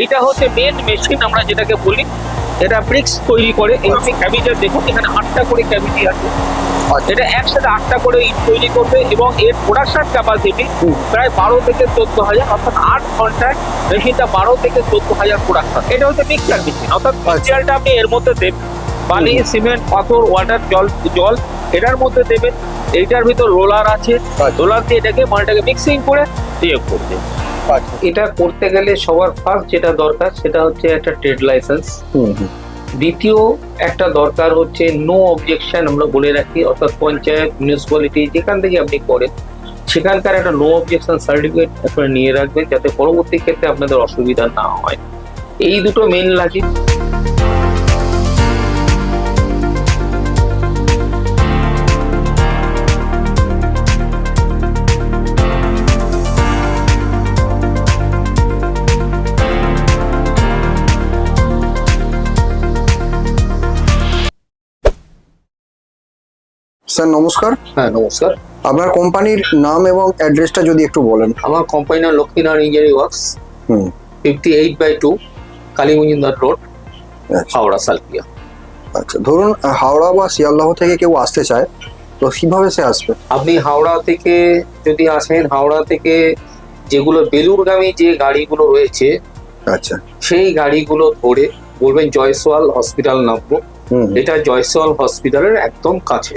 এইটা হচ্ছে main machine আমরা যেটাকে বলি, এটা ব্রিক্স তৈরি করে। এই ক্যাবিটার দেখুন, এখানে 8টা করে ক্যাভিটি আছে। এটা একসাথে 8টা করে ইট তৈরি করবে এবং এর প্রোডাকশন ক্যাপাসিটি প্রায় 12 থেকে 14,000, অর্থাৎ 8 ঘন্টায় মেশিনটা 12 থেকে 14,000 প্রোডাকশন। এটা হচ্ছে মিক্সচার মেশিন, অর্থাৎ মিক্সচারটা আপনি এর মধ্যে দেবেন, বালি, সিমেন্ট, পাথর, ওয়াটার, জল এটার মধ্যে দেবেন। এইটার ভিতর রোলার আছে, রোলার দিয়ে এটাকে মালটাকে মিক্সিং করে দিয়ে করবে। এটা করতে গেলে সবার ফার্স্ট যেটা দরকার সেটা হচ্ছে একটা ট্রেড লাইসেন্স। দ্বিতীয় একটা দরকার হচ্ছে নো অবজেকশন, আমরা বলে রাখি, অর্থাৎ পঞ্চায়েত, মিউনিসিপ্যালিটি যেখান থেকে আপনি করেন সেখানকার একটা নো অবজেকশন সার্টিফিকেট আপনারা নিয়ে রাখবেন, যাতে পরবর্তী ক্ষেত্রে আপনাদের অসুবিধা না হয়। এই দুটো মেন লাগে। স্যার নমস্কার। হ্যাঁ নমস্কার। আপনার কোম্পানির নাম এবং অ্যাড্রেসটা যদি একটু বলেন। আমার কোম্পানির নাম Lakshminarayan engineering works, 58/2 Kali Majumdar road, Howrah, Salkia. আচ্ছা, ধরুন হাওড়া বা শিয়ালদহ থেকে কেউ আসতে চায়, তো কিভাবে সে আসবে? আপনি হাওড়া থেকে যদি আসেন, হাওড়া থেকে যেগুলো বেলুড়গামী যে গাড়িগুলো রয়েছে, আচ্ছা, সেই গাড়িগুলো ধরে বলবেন জয়সওয়াল হসপিটাল নামবো। এটা জয়সওয়াল হসপিটালের একদম কাছে।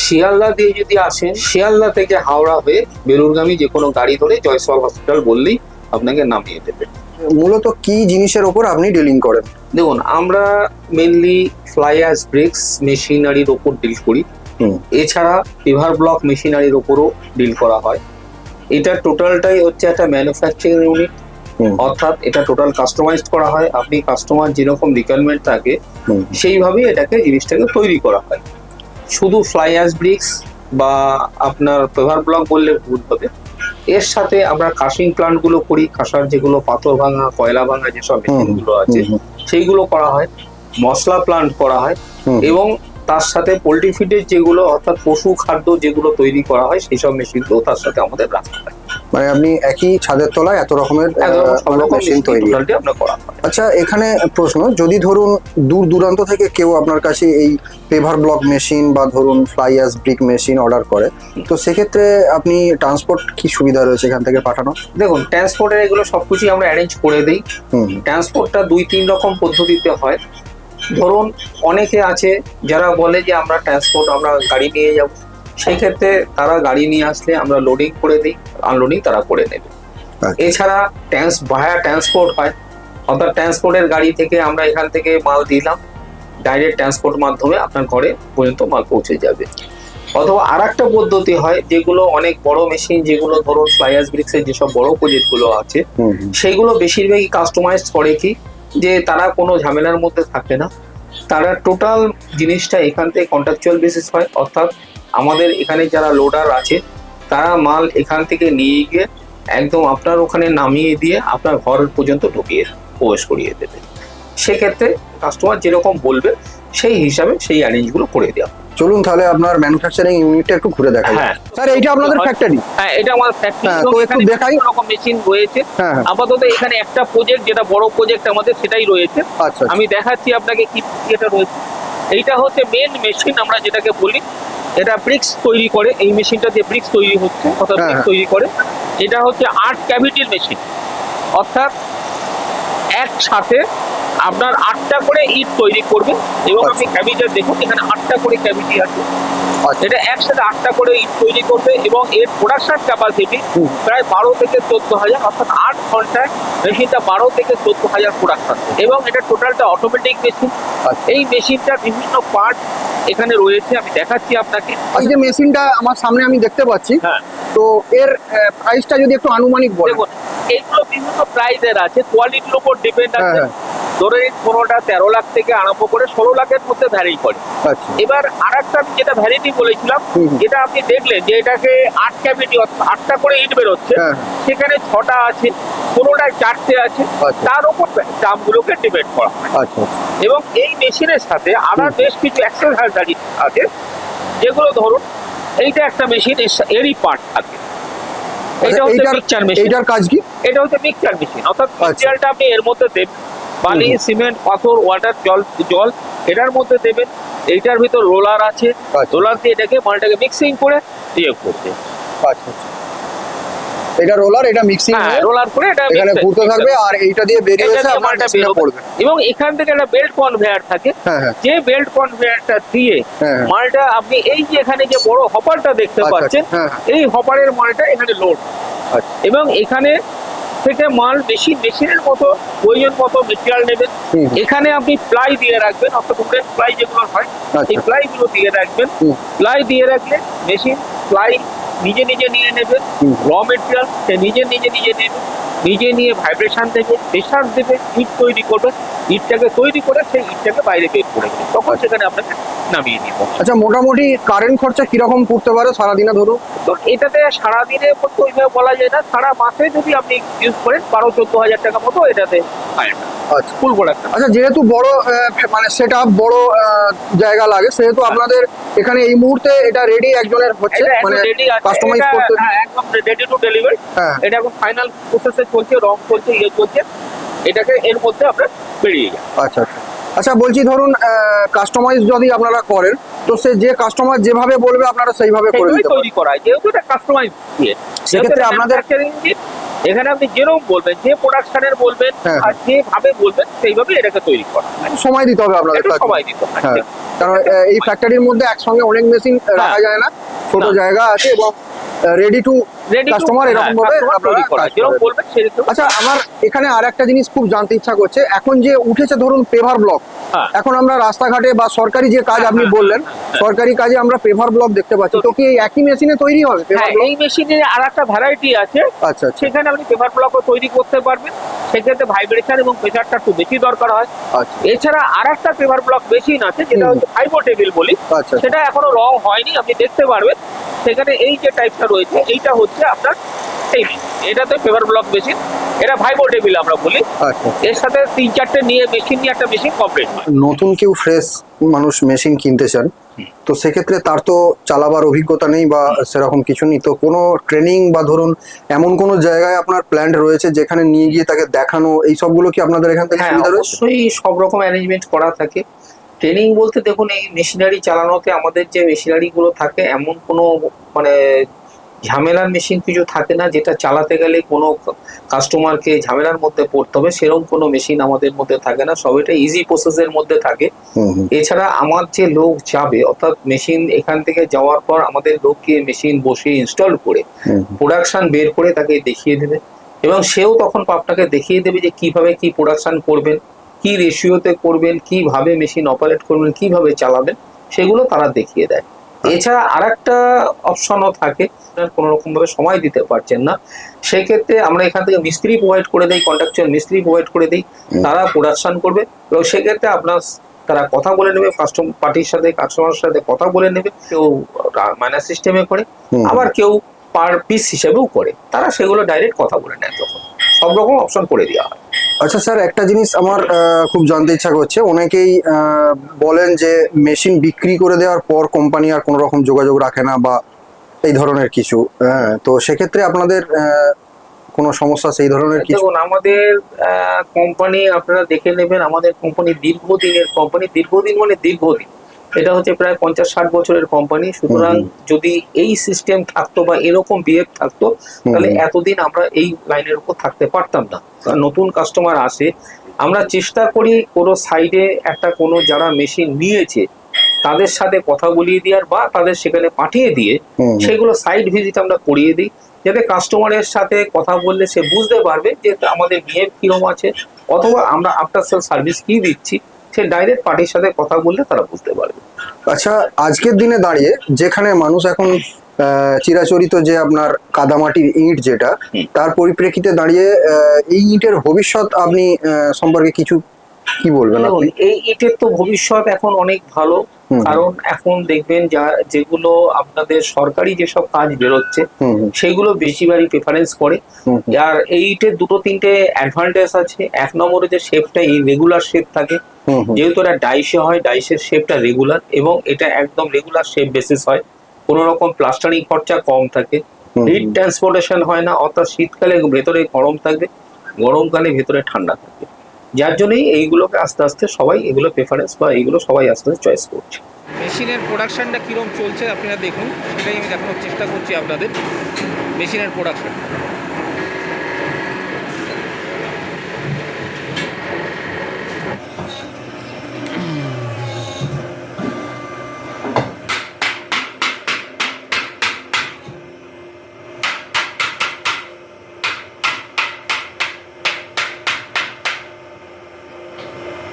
শিয়ালদা দিয়ে যদি আসেন, শিয়ালদা থেকে হাওড়া হয়ে বেলুড়গামী যে কোনো গাড়ি ধরে জয়সওয়াল হসপিটাল বললেই আপনাকে নামিয়ে দেবে। মূলত কি জিনিসের ওপর আপনি ডিলিং করেন? দেখুন, আমরা মেনলি ফ্লাই অ্যাশ ব্রিক্স মেশিনারির ওপর ডিল করি। এছাড়া পেভার ব্লক মেশিনারির ওপরও ডিল করা হয়। এটা টোটালটাই হচ্ছে একটা ম্যানুফ্যাকচারিং ইউনিট, অর্থাৎ এটা টোটাল কাস্টমাইজড করা হয়। আপনি কাস্টমার যেরকম রিকোয়ারমেন্ট থাকে সেইভাবেই এটাকে জিনিসটাকে তৈরি করা হয়। শুধু ফ্লাই অ্যাশ ব্রিক্স বা আপনার পেভার ব্লক বললে ভুল হবে। এর সাথে আমরা কাশিং প্লান্ট গুলো করি, কাঁসার যেগুলো পাথর ভাঙা, কয়লা ভাঙা যেসব মেশিনগুলো আছে সেইগুলো করা হয়। মশলা প্লান্ট করা হয় এবং তার সাথে পোল্ট্রি ফিডের যেগুলো, অর্থাৎ পশু খাদ্য যেগুলো তৈরি করা হয় সেই সব মেশিনগুলো তার সাথে আমাদের রাখা হয়। মানে আপনি একই ছাদের তলায় এত রকমের মেশিন তৈরি আমরা করা হয়। আচ্ছা, এখানে প্রশ্ন, যদি ধরুন দূর দূরান্ত থেকে কেউ আপনার কাছে এই পেভার ব্লক মেশিন বা ধরুন fly ash brick machine order করে, তো সেক্ষেত্রে আপনি ট্রান্সপোর্ট কি সুবিধা রয়েছে এখান থেকে পাঠানো? দেখুন, ট্রান্সপোর্টের এগুলো সবকিছুই আমরা অ্যারেঞ্জ করে দিই। ট্রান্সপোর্টটা 2-3 রকম পদ্ধতিতে হয়। ধরুন, অনেকে আছে যারা বলে যে আমরা ট্রান্সপোর্ট, আমরা গাড়ি নিয়ে যাব, সেই ক্ষেত্রে তারা গাড়ি নিয়ে আসলে আমরা লোডিং করে দিই, আনলোডিং তারা করে নেবে। এছাড়া ভায়া ট্রান্সপোর্ট হয়, অর্থাৎ ট্রান্সপোর্টের গাড়ি থেকে আমরা এখান থেকে মাল দিলাম, ডাইরেক্ট ট্রান্সপোর্ট মাধ্যমে আপনার ঘরে পর্যন্ত মাল পৌঁছে যাবে। অথবা আর একটা পদ্ধতি হয়, যেগুলো অনেক বড় মেশিন, যেগুলো ধরুন ফ্লাই অ্যাশ ব্রিক্সের যেসব বড় প্রজেক্ট গুলো আছে সেইগুলো বেশিরভাগই কাস্টমাইজ করে কি, যে তারা কোনো ঝামেলার মধ্যে থাকে না, তারা টোটাল জিনিসটা এখান থেকে কন্ট্রাকচুয়াল বেসিস হয়। অর্থাৎ আমাদের এখানে যারা লোডার আছে তারা মাল এখান থেকে নিয়ে গিয়ে একদম আপনার ওখানে নামিয়ে দিয়ে আপনার ঘর পর্যন্ত ঢুকিয়ে প্রবেশ করিয়ে দেবে। সেক্ষেত্রে কাস্টমার যেরকম বলবে সেই হিসাবে সেই অ্যারেঞ্জগুলো করে দেওয়া। চলুন তাহলে আপনার ম্যানুফ্যাকচারিং ইউনিটটা একটু ঘুরে দেখাই। হ্যাঁ স্যার, এইটা আপনাদের ফ্যাক্টরি? হ্যাঁ, এটা আমাদের ফ্যাক্টরি। তো একটু দেখাই। রকম মেশিন রয়েছে। আপাতত এখানে একটা প্রজেক্ট, যেটা বড় প্রজেক্ট আমাদের, সেটাই রয়েছে। আচ্ছা, আমি দেখাচ্ছি আপনাকে কি এটা রয়েছে। এইটা হচ্ছে মেন মেশিন আমরা যেটাকে বলি, এটা ব্রিক্স তৈরি করে। এই মেশিনটা দিয়ে ব্রিক্স তৈরি হচ্ছে, অর্থাৎ ব্রিক্স তৈরি করে। এটা হচ্ছে 8 ক্যাভিটির মেশিন, অর্থাৎ একসাথে আপনার 8টা করে ইট তৈরি করবে এবং আপনি ক্যাভিটার দেখুন, এখানে 8টা করে ক্যাভিটি আছে। এটা একসাথে 8টা করে ইট তৈরি করবে এবং এর প্রোডাকশন ক্যাপাসিটি প্রায় 12 থেকে 14,000, অর্থাৎ 8 ঘন্টায় মেশিনটা 12 থেকে 14,000 প্রোডাকশন। এবং এটা টোটালটা অটোমেটিক মেশিন। এই মেশিনটা বিভিন্ন পার্ট এখানে রয়েছে, আমি দেখাচ্ছি আপনাকে। এই যে মেশিনটা আমার সামনে আমি দেখতে পাচ্ছি, তো এর প্রাইসটা যদি একটু আনুমানিক বলেন। দেখুন, এইগুলো বিভিন্ন প্রাইসের আছে, কোয়ালিটির উপর ডিপেন্ড আছে। ধরে কোনোটা 13 লাখ থেকে আরম্ভ করে 16 লাখের মধ্যে ভ্যারি করে। এবার আর একটা যেটা ভ্যারিটি বলেছিলাম, যেটা আপনি দেখলেন যে এটাকে 8 ক্যাভিটি, 8টা করে ইট বেরোচ্ছে, সেখানে 6টা আছে, কোনোটায় 4টে আছে, তার উপর দামগুলোকে ডিপেন্ড করা হয়। এবং এই মেশিনের সাথে আবার বেশ কিছু অ্যাক্সেসরিজ আছে, যেগুলো ধরুন এইটা একটা মেশিন, এরই পার্ট থাকে। এটা হচ্ছে মিক্সচার মেশিন। এইটার কাজ কি? এটা হচ্ছে মিক্সচার মেশিন, অর্থাৎ মিক্সচারটা আপনি এর মধ্যে দেবেন, বালি, সিমেন্ট, পাথর, ওয়াটার, জল এটার মধ্যে দেবেন। এইটার ভিতর রোলার আছে, রোলার দিয়ে এটাকে মালটাকে মিক্সিং করে দিয়ে করবে। আচ্ছা, এটা রোলার, এটা মিক্সিং রোলার করে এটা এখানে ঘুরতে থাকবে আর এইটা দিয়ে বেরিয়ে এসে মালটা বের করবে। এবং এখান থেকে একটা বেল্ট কনভেয়ার থাকে, যে বেল্ট কনভেয়ারটা দিয়ে মালটা আপনি এই যে এখানে যে বড় হপারটা দেখতে পাচ্ছেন, এই হপারের মালটা এখানে লোড, এবং এখানে থেকে মাল মেশিনের মতো প্রয়োজন মতো মেটেরিয়াল নেবেন। এখানে আপনি প্লাই দিয়ে রাখবেন, অর্থাৎ উডেন প্লাই যেগুলো হয় এই প্লাই গুলো দিয়ে রাখবেন। প্লাই দিয়ে রাখলে মেশিন প্লাই নিজে নিয়ে নেবে, র মেটেরিয়াল সে নিজে নেবে, নিজে নিয়ে ভাইব্রেশন দেবে, প্রেশার দেবে, ইট তৈরি করবে, ইটটাকে তৈরি করে সেই ইটটাকে বাইরে বের করে দেবে, তখন সেখানে আপনাকে নামিয়ে দিব। আচ্ছা, মোটামুটি কারেন্ট খরচা কিরকম পড়তে পারে সারাদিনে ধরুন? তো এটাতে সারাদিনে বলতে ওইভাবে বলা যায় না, সারা মাসে যদি আপনি ইউজ করেন 12-14 হাজার টাকা মতো এটাতে কারেন্ট। আচ্ছা, ফুল প্রোডাক্ট। আচ্ছা, যেহেতু বড় মানে সেটআপ বড় জায়গা লাগে, সেহেতু আপনাদের এখানে এই মুহূর্তে এটা রেডি একজনের হচ্ছে, মানে কাস্টমাইজ করতে একদম রেডি টু ডেলিভারি। এটা এখন ফাইনাল প্রসেসে চলছে, রং চলছে, চলছে, এটাকে এর মধ্যে আমরা বেরিয়ে যাই। আচ্ছা, আচ্ছা, বলছি ধরুন কাস্টমাইজ যদি আপনারা করেন, তো সে যে কাস্টমার যেভাবে বলবে আপনারা সেইভাবে করে দিতে তৈরি করা হয়, যেহেতু এটা কাস্টমাইজ দিয়ে। সেক্ষেত্রে আপনাদের এখানে আপনি যেরকম বলবেন, যে প্রোডাকশনের বলবেন আর যেভাবে বলবেন সেইভাবে এটাকে তৈরি করা হয়। সময় দিতে হবে আপনাদের, সময় দিতে হবে, কারণ এই ফ্যাক্টরির মধ্যে একসঙ্গে অনেক মেশিন রাখা যায় না, ছোট জায়গা আছে এবং রেডি টু কাস্টমার এরকম ভাবে যেরকম বলবেন সেরকম। আচ্ছা, আমার এখানে আর একটা জিনিস খুব জানতে ইচ্ছা করছে, এখন যে উঠেছে ধরুন পেভার ব্লক, এখন আমরা রাস্তাঘাটে বা সরকারি যে কাজ আপনি বললেন, সরকারি কাজে আমরা পেভার ব্লক দেখতে পাচ্ছি, তো কি একই মেশিনে তৈরি হবে? এই মেশিনে আর একটা ভ্যারাইটি আছে। আচ্ছা, সেখানে আপনি পেভার ব্লকও তৈরি করতে পারবেন, সেক্ষেত্রে ভাইব্রেশন এবং প্রেসারটা একটু বেশি দরকার হয়। এছাড়া আর একটা পেভার ব্লক মেশিন আছে যেটা হচ্ছে ফাইবো টেবিল বলি, সেটা এখনো রং হয়নি, আপনি দেখতে পারবেন। সেখানে এই যে টাইপটা রয়েছে এইটা হচ্ছে আপনার এই এটাতে পেভার ব্লক মেশিন, এটা ভাইবো টেবিল আমরা বলি। এর সাথে 3-4টে নিয়ে মেশিন নিয়ে একটা মেশিন কমপ্লিট হয়। নতুন কেউ ফ্রেশ মানুষ মেশিন কিনতে চান, তো সেক্ষেত্রে তার তো চালাবার অভিজ্ঞতা নেই বা সেরকম কিছু নেই, তো কোনো ট্রেনিং বা ধরুন এমন কোনো জায়গায় আপনার প্ল্যান রয়েছে যেখানে নিয়ে গিয়ে তাকে দেখানো, এই সবগুলো কি আপনাদের এখান থেকে সুবিধা রয়েছে? অবশ্যই সব রকম অ্যারেঞ্জমেন্ট করা থাকে। ট্রেনিং বলতে দেখুন, এই মেশিনারি চালানোতে আমাদের যে মেশিনারি গুলো থাকে এমন কোনো মানে ঝামেলার মেশিন কিছু থাকে না, যেটা চালাতে গেলে কোনো কাস্টমারকে ঝামেলার মধ্যে পড়তে হবে, সেরকম কোনো মেশিন আমাদের মধ্যে থাকে না, সব এটা ইজি প্রসেসের মধ্যে থাকে। এছাড়া আমার যে লোক যাবে, অর্থাৎ মেশিন এখান থেকে যাওয়ার পর আমাদের লোককে মেশিন বসে ইনস্টল করে প্রোডাকশন বের করে তাকে দেখিয়ে দেবে, এবং সেও তখন আপনাকে দেখিয়ে দেবে যে কিভাবে কি প্রোডাকশন করবেন, কি রেশিওতে করবেন, কিভাবে মেশিন অপারেট করবেন, কিভাবে চালাবেন, সেগুলো তারা দেখিয়ে দেয়। এছাড়া আর একটা অপশনও থাকে, কোনো রকম ভাবে সময় দিতে পারছেন না, সেক্ষেত্রে আমরা এখান থেকে মিস্ত্রি প্রোভাইড করে দিই, কন্ট্রাকচুয়াল মিস্ত্রি প্রোভাইড করে দিই, তারা প্রোডাকশন করবে, এবং সেক্ষেত্রে আপনার তারা কথা বলে নেবে কাস্টমার পার্টির সাথে, কাস্টমারের সাথে কথা বলে নেবে, কেউ মাইনাস সিস্টেমে করে, আবার কেউ পার পিস হিসেবেও করে, তারা সেগুলো ডাইরেক্ট কথা বলে নেয়, তখন সব রকম অপশন করে দেওয়া হয়। আচ্ছা স্যার, একটা জিনিস আমার খুব জানতে ইচ্ছা করছে, অনেকেই বলেন যে মেশিন বিক্রি করে দেওয়ার পর কোম্পানি আর কোনো রকম যোগাযোগ রাখে না বা এই ধরনের কিছু, তো সেক্ষেত্রে আপনাদের কোনো সমস্যা সেই ধরনের কিছু? দেখুন, আমাদের কোম্পানি আপনারা দেখে নেবেন, আমাদের কোম্পানি দীর্ঘদিনের কোম্পানি, দীর্ঘদিন মানে দীর্ঘদিন, এটা হচ্ছে প্রায় 50-60 বছরের কোম্পানি। সুতরাং যদি এই সিস্টেম থাকতো বা এরকম বিহেভ থাকতো, তাহলে এতদিন আমরা এই লাইনের উপর থাকতে পারতাম না। নতুন কাস্টমার আসে, আমরা চেষ্টা করি কোনো সাইডে একটা কোনো যারা মেশিন নিয়েছে তাদের সাথে কথা বলিয়ে দেওয়ার বা তাদের সেখানে পাঠিয়ে দিয়ে সেগুলো সাইড ভিজিট আমরা করিয়ে দিই, যাতে কাস্টমারের সাথে কথা বললে সে বুঝতে পারবে যে আমাদের বিহেভ কিরকম আছে, অথবা আমরা আফটার সেল সার্ভিস কি দিচ্ছি, সে ডাইরেক্ট পার্টির সাথে কথা বললে তারা বুঝতে পারবে। আচ্ছা, আজকের দিনে দাঁড়িয়ে যেখানে মানুষ এখন চিরাচরিত যে আপনার কাদামাটির ইট, যেটা তার পরিপ্রেক্ষিতে দাঁড়িয়ে এই ইটের ভবিষ্যৎ আপনি সম্পর্কে কিছু কি বলবেন? এই ইটের তো ভবিষ্যৎ এখন অনেক ভালো, কারণ এখন দেখবেন যেগুলো আপনাদের সরকারি যেসব কাজ বেরোচ্ছে সেগুলো বেশিরভাগই প্রেফারেন্স করে। আর এই ইটের 2-3টে অ্যাডভান্টেজ আছে। এক নম্বরে যে শেপটা রেগুলার শেপ থাকে, যেহেতু এটা ডাইসে হয়, ডাইসের শেপটা রেগুলার এবং এটা একদম রেগুলার শেপ বেসিস হয়, কোনো রকম প্লাস্টারিং খরচা কম থাকে। হিট ট্রান্সপোর্টেশন হয় না, অর্থাৎ শীতকালে ভেতরে গরম থাকবে, গরমকালে ভেতরে ঠান্ডা থাকবে। যার জন্যই এইগুলোকে আস্তে আস্তে সবাই এগুলো প্রেফারেন্স বা এইগুলো সবাই আস্তে আস্তে চয়েস করছে। মেশিনের প্রোডাকশনটা কীরকম চলছে আপনারা দেখুন, সেটাই আমি দেখানোর চেষ্টা করছি আপনাদের। মেশিনের প্রোডাকশন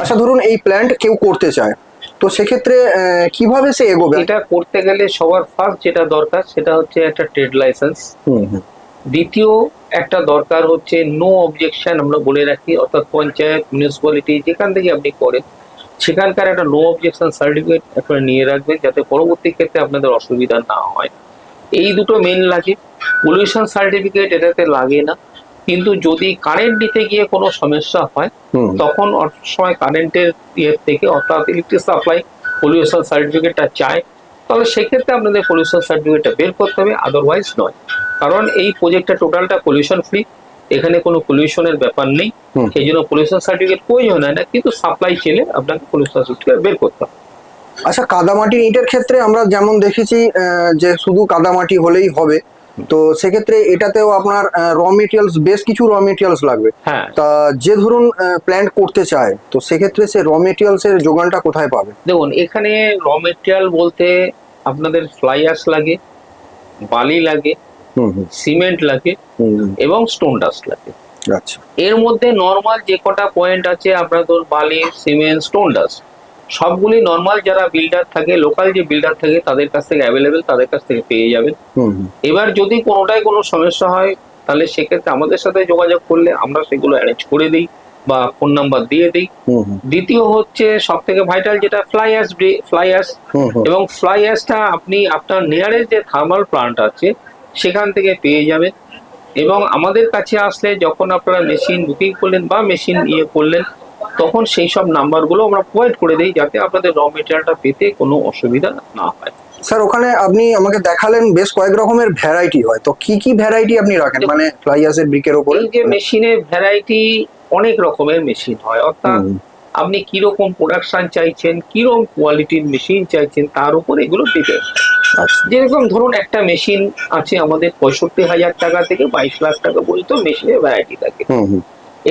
আচ্ছা, ধরুন এই প্ল্যান্ট কেউ করতে চায়, তো সেক্ষেত্রে কিভাবে সে এগোবে? এটা করতে গেলে সবার ফার্স্ট যেটা দরকার সেটা হচ্ছে একটা ট্রেড লাইসেন্স। দ্বিতীয় একটা দরকার হচ্ছে নো অবজেকশন, আমরা বলে রাখি, অর্থাৎ পঞ্চায়েত, মিউনিসিপ্যালিটি যেখান থেকে আপনি করেন সেখানকার একটা নো অবজেকশন সার্টিফিকেট আপনারা নিয়ে রাখবেন, যাতে পরবর্তী ক্ষেত্রে আপনাদের অসুবিধা না হয়। এই দুটো মেন লাগে। পলিউশন সার্টিফিকেট এটাতে লাগে না, কিন্তু যদি কারেন্ট দিতে গিয়ে কোনো সমস্যা হয় তখন অনেক সময় কারেন্টের ইয়ে থেকে, অর্থাৎ ইলেকট্রিক সাপ্লাই পলিউশন সার্টিফিকেটটা চায়, তাহলে সেক্ষেত্রে আপনাদের পলিউশন সার্টিফিকেটটা বের করতে হবে, আদারওয়াইজ নয়। কারণ এই প্রজেক্টটা টোটালটা পলিউশন ফ্রি, এখানে কোনো পলিউশনের ব্যাপার নেই, সেই জন্য পলিউশন সার্টিফিকেট প্রয়োজন হয় না, কিন্তু সাপ্লাই চেলে আপনাকে পলিউশন সার্টিফিকেট বের করতে হবে। আচ্ছা, কাদামাটির ইটের ক্ষেত্রে আমরা যেমন দেখেছি যে শুধু কাদামাটি হলেই হবে, তো সেক্ষেত্রে এটাতেও আপনার র মেটেরিয়ালস, বেশ কিছু র মেটেরিয়ালস লাগবে। হ্যাঁ, তা যে ধরুন প্ল্যান্ট করতে চায়, তো সেক্ষেত্রে সে র মেটেরিয়ালস এর যোগানটা কোথায় পাবে? দেখুন এখানে র মেটেরিয়াল বলতে আপনাদের ফ্লাই অ্যাশ লাগে, বালি লাগে, সিমেন্ট লাগে এবং স্টোন ডাস্ট লাগে। আচ্ছা, এর মধ্যে নর্মাল যে কটা পয়েন্ট আছে আপনাদের বালি, সিমেন্ট, স্টোন ডাস্ট সবগুলি নর্মাল যারা বিল্ডার থাকে, লোকাল যে বিল্ডার থাকে তাদের কাছ থেকে অ্যাভেলেবেল, তাদের কাছ থেকে পেয়ে যাবেন। এবার যদি কোনোটাই কোনো সমস্যা হয় তাহলে সেক্ষেত্রে আমাদের সাথে যোগাযোগ করলে আমরা সেগুলো অ্যারেঞ্জ করে দিই বা ফোন নাম্বার দিয়ে দিই। দ্বিতীয় হচ্ছে সব থেকে ভাইটাল যেটা ফ্লাই অ্যাশ, এবং ফ্লাই অ্যাশটা আপনি আপনার নিয়ারেস্ট যে থার্মাল প্লান্ট আছে সেখান থেকে পেয়ে যাবেন। এবং আমাদের কাছে আসলে যখন আপনারা মেশিন বুকিং করলেন বা মেশিন ইয়ে করলেন তখন সেই সব নাম্বারগুলো আমরা প্রোভাইড করে দিই, যাতে আপনাদের র মেটেরিয়ালটা পেতে কোনো অসুবিধা না হয়। স্যার, ওখানে আপনি আমাকে দেখালেন বেশ কয়েক রকমের ভ্যারাইটি হয়, তো কি কি ভ্যারাইটি আপনি রাখেন মানে ফ্লাই অ্যাশের ব্রিকের উপরে? এই যে মেশিনের ভ্যারাইটি, অনেক রকমের মেশিন হয়, অর্থাৎ আপনি কিরকম প্রোডাকশন চাইছেন, কিরকম কোয়ালিটির মেশিন চাইছেন তার উপর এগুলো ডিপেন্ড। যেরকম ধরুন একটা মেশিন আছে আমাদের 65,000 টাকা থেকে 22 লাখ টাকা পর্যন্ত মেশিনের ভ্যারাইটি থাকে।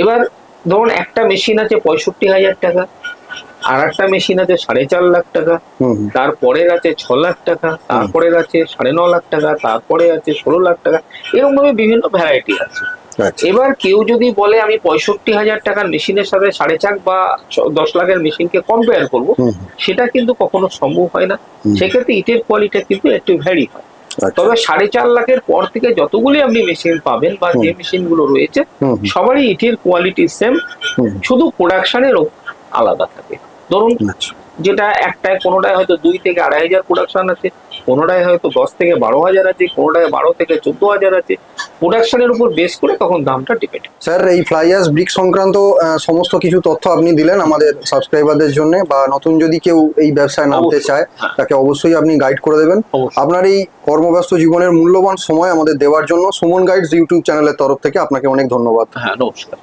এবার ধরুন একটা মেশিন আছে 65,000 টাকা, আর একটা মেশিন আছে 4.5 লাখ টাকা, তারপরে আছে 6 লাখ টাকা, তারপরে আছে 9.5 লাখ টাকা, তারপরে আছে 16 লাখ টাকা, এরকম ভাবে বিভিন্ন ভ্যারাইটি আছে। এবার কেউ যদি বলে আমি 65,000 টাকার মেশিনের সাথে 4.5 বা 10 লাখের মেশিনকে কম্পেয়ার করবো, সেটা কিন্তু কখনো সম্ভব হয় না। সেক্ষেত্রে ইটের কোয়ালিটি কিন্তু একটু ভ্যারি হয়। তবে 4.5 লাখের পর থেকে যতগুলি আপনি মেশিন পাবেন বা যে মেশিন গুলো রয়েছে সবারই ইটের কোয়ালিটি সেম, শুধু প্রোডাকশনের আলাদা থাকে। ধরুন যেটা একটায় কোনোটায় হয়তো 2 থেকে 2.5 প্রোডাকশন আছে, কোনোটায় হয়তো 10 থেকে 12,000 আছে, কোনোটায় 12 থেকে 14,000 আছে। প্রোডাকশনের উপর বেস করে তখন দামটা ডিপেন্ড। স্যার, এই ফ্লাই অ্যাশ ব্রিক সংক্রান্ত সমস্ত কিছু তথ্য আপনি দিলেন আমাদের সাবস্ক্রাইবারদের জন্য, বা নতুন যদি কেউ এই ব্যবসায় নামতে চায় তাকে অবশ্যই আপনি গাইড করে দেবেন। আপনার এই কর্মব্যস্ত জীবনের মূল্যবান সময় আমাদের দেওয়ার জন্য সুমন গাইডস ইউটিউব চ্যানেলের তরফ থেকে আপনাকে অনেক ধন্যবাদ। হ্যাঁ, নমস্কার।